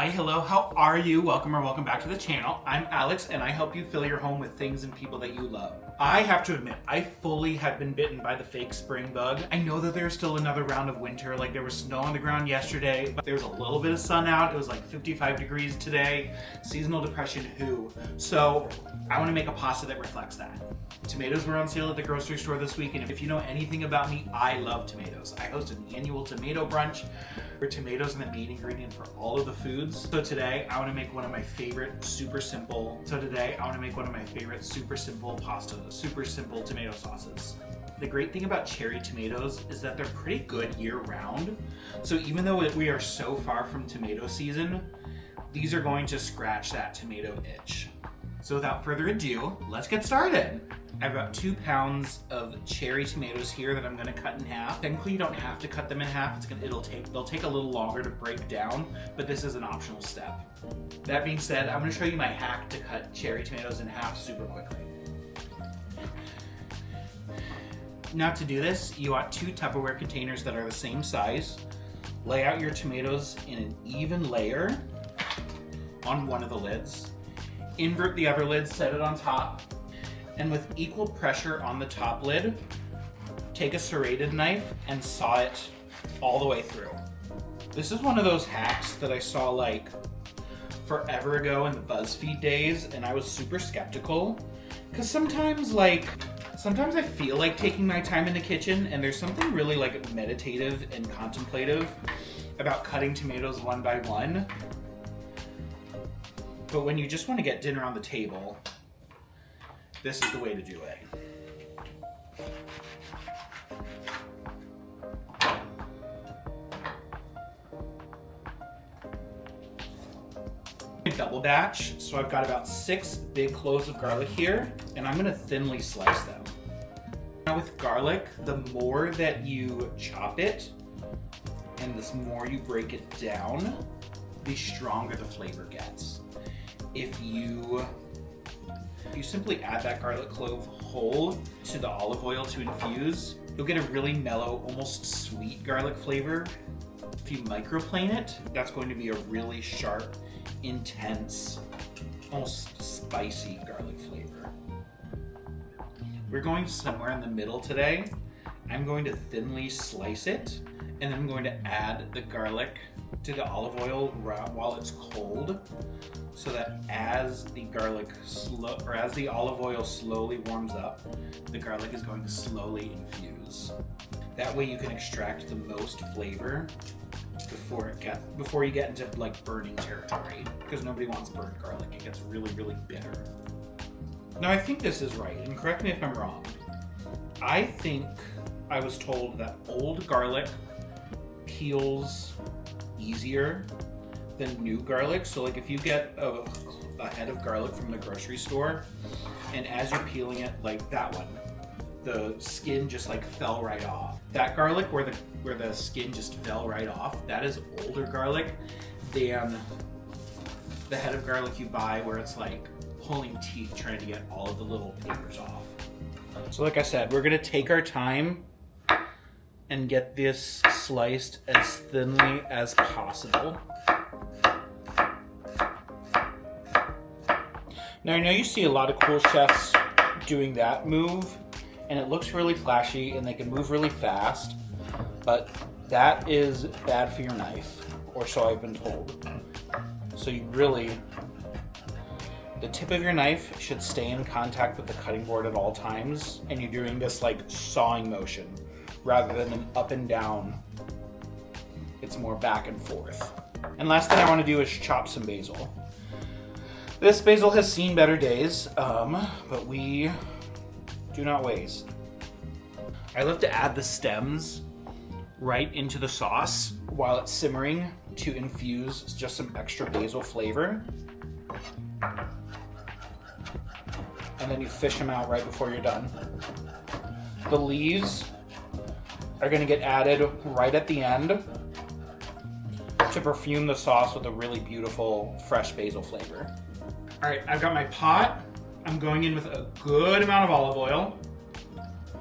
Hi, hello, how are you? Welcome back to the channel. I'm Alex and I help you fill your home with things and people that you love. I have to admit, I fully have been bitten by the fake spring bug. I know that there's still another round of winter, like there was snow on the ground yesterday, but there was a little bit of sun out. It was like 55 degrees today. Seasonal depression, who? So I want to make a pasta that reflects that. Tomatoes were on sale at the grocery store this week, and if you know anything about me, I love tomatoes. I host an annual tomato brunch where tomatoes are the main ingredient for all of the foods. So today, I want to make one of my favorite super simple pasta, super simple tomato sauces. The great thing about cherry tomatoes is that they're pretty good year-round. So even though we are so far from tomato season, these are going to scratch that tomato itch. So without further ado, let's get started. I've got 2 pounds of cherry tomatoes here that I'm gonna cut in half. Technically, you don't have to cut them in half. They'll take a little longer to break down, but this is an optional step. That being said, I'm gonna show you my hack to cut cherry tomatoes in half super quickly. Now to do this, you want 2 Tupperware containers that are the same size. Lay out your tomatoes in an even layer on one of the lids. Invert the other lid, set it on top, and with equal pressure on the top lid, take a serrated knife and saw it all the way through. This is one of those hacks that I saw like forever ago in the BuzzFeed days, and I was super skeptical because sometimes I feel like taking my time in the kitchen, and there's something really like meditative and contemplative about cutting tomatoes one by one. But when you just want to get dinner on the table, this is the way to do it. A double batch, so I've got about 6 big cloves of garlic here, and I'm gonna thinly slice them. Now with garlic, the more that you chop it, and the more you break it down, the stronger the flavor gets. If you simply add that garlic clove whole to the olive oil to infuse, you'll get a really mellow, almost sweet garlic flavor. If you microplane it, that's going to be a really sharp, intense, almost spicy garlic flavor. We're going somewhere in the middle today. I'm going to thinly slice it, and then I'm going to add the garlic to the olive oil while it's cold, so that as the olive oil slowly warms up, the garlic is going to slowly infuse. That way you can extract the most flavor before you get into like burning territory, because nobody wants burnt garlic. It gets really, really bitter. Now I think this is right, and correct me if I'm wrong. I think I was told that old garlic peels easier than new garlic. So like if you get a head of garlic from the grocery store, and as you're peeling it, like that one, the skin just like fell right off. That garlic where the skin just fell right off, that is older garlic than the head of garlic you buy where it's like pulling teeth trying to get all of the little papers off. So like I said, we're gonna take our time and get this sliced as thinly as possible. Now I know you see a lot of cool chefs doing that move, and it looks really flashy and they can move really fast, but that is bad for your knife, or so I've been told. So the tip of your knife should stay in contact with the cutting board at all times, and you're doing this like sawing motion rather than an up and down. It's more back and forth. And last thing I want to do is chop some basil. This basil has seen better days, but we do not waste. I love to add the stems right into the sauce while it's simmering to infuse just some extra basil flavor. And then you fish them out right before you're done. The leaves are going to get added right at the end to perfume the sauce with a really beautiful fresh basil flavor. All right, I've got my pot. I'm going in with a good amount of olive oil,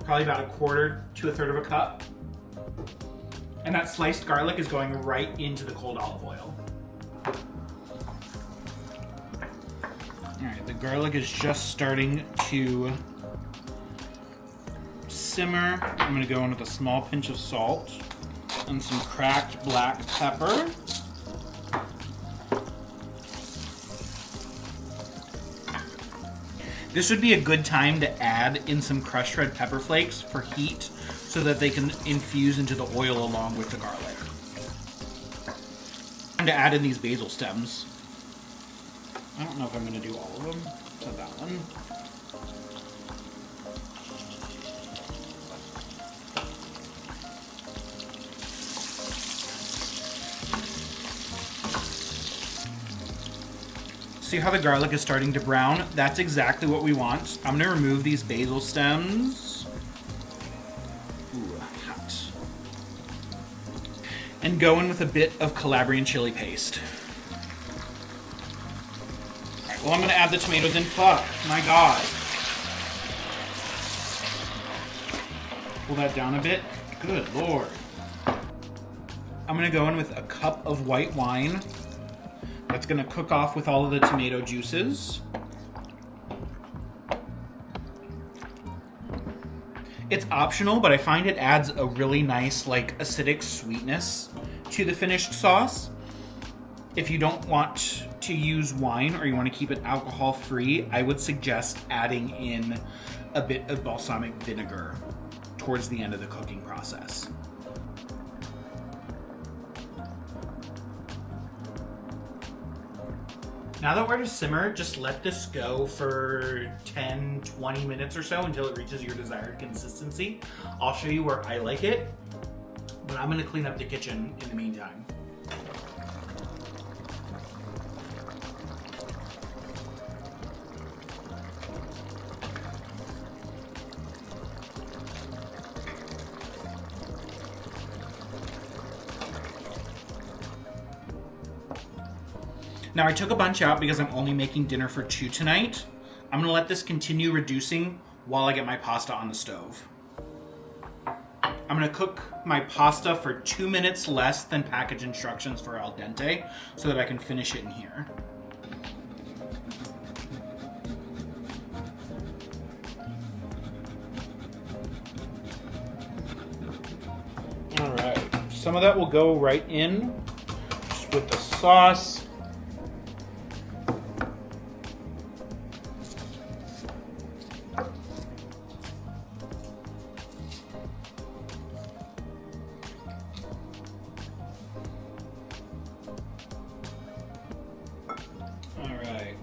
probably about 1/4 to 1/3 of a cup. And that sliced garlic is going right into the cold olive oil. Garlic is just starting to simmer. I'm going to go in with a small pinch of salt and some cracked black pepper. This would be a good time to add in some crushed red pepper flakes for heat so that they can infuse into the oil along with the garlic. Time to add in these basil stems. I don't know if I'm going to do all of them. So that one. See how the garlic is starting to brown? That's exactly what we want. I'm gonna remove these basil stems. Ooh, hot. And go in with a bit of Calabrian chili paste. All right, well, I'm gonna add the tomatoes in. Fuck, my God. Pull that down a bit. Good Lord. I'm gonna go in with a cup of white wine. That's going to cook off with all of the tomato juices. It's optional, but I find it adds a really nice, like, acidic sweetness to the finished sauce. If you don't want to use wine or you want to keep it alcohol-free, I would suggest adding in a bit of balsamic vinegar towards the end of the cooking process. Now that we're to simmer, just let this go for 10, 20 minutes or so until it reaches your desired consistency. I'll show you where I like it, but I'm gonna clean up the kitchen in the meantime. Now I took a bunch out because I'm only making dinner for 2 tonight. I'm gonna let this continue reducing while I get my pasta on the stove. I'm gonna cook my pasta for 2 minutes less than package instructions for al dente so that I can finish it in here. All right, some of that will go right in just with the sauce.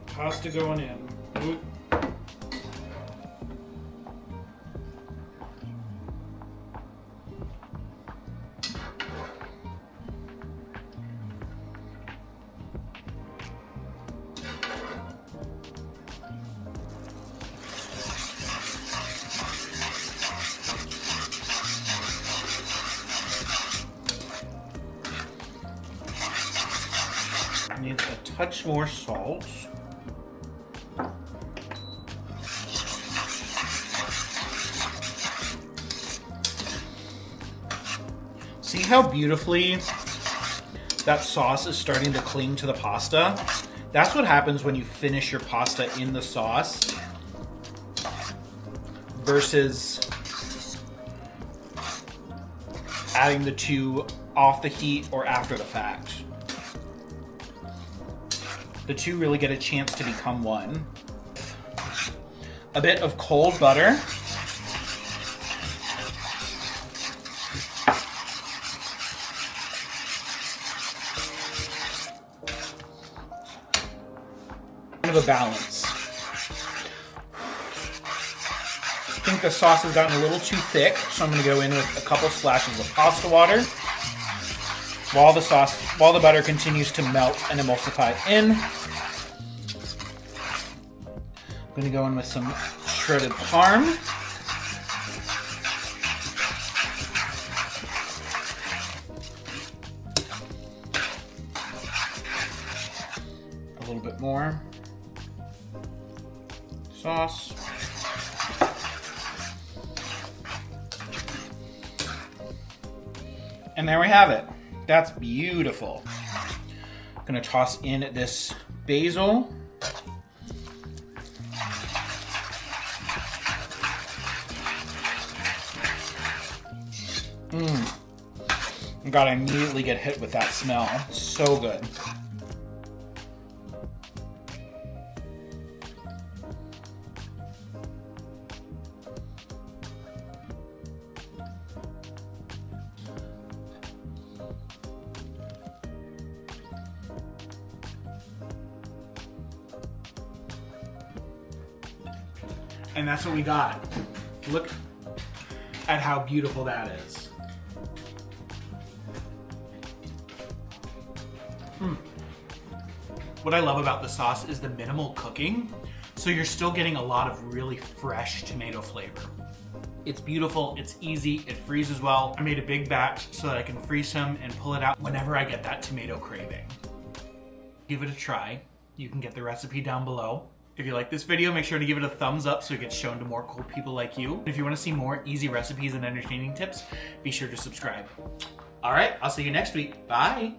Pasta going in. Ooh. Needs a touch more salt. See how beautifully that sauce is starting to cling to the pasta? That's what happens when you finish your pasta in the sauce versus adding the two off the heat or after the fact. The two really get a chance to become one. A bit of cold butter. Kind of a balance. I think the sauce has gotten a little too thick, so I'm going to go in with a couple splashes of pasta water while the butter continues to melt and emulsify in. I'm going to go in with some shredded parm. A little bit more sauce. And there we have it. That's beautiful. I'm gonna toss in this basil. God, I immediately get hit with that smell. So good. And that's what we got. Look at how beautiful that is. What I love about the sauce is the minimal cooking, so you're still getting a lot of really fresh tomato flavor. It's beautiful, it's easy, it freezes well. I made a big batch so that I can freeze some and pull it out whenever I get that tomato craving. Give it a try. You can get the recipe down below. If you like this video, make sure to give it a thumbs up so it gets shown to more cool people like you. If you want to see more easy recipes and entertaining tips, be sure to subscribe. All right, I'll see you next week. Bye.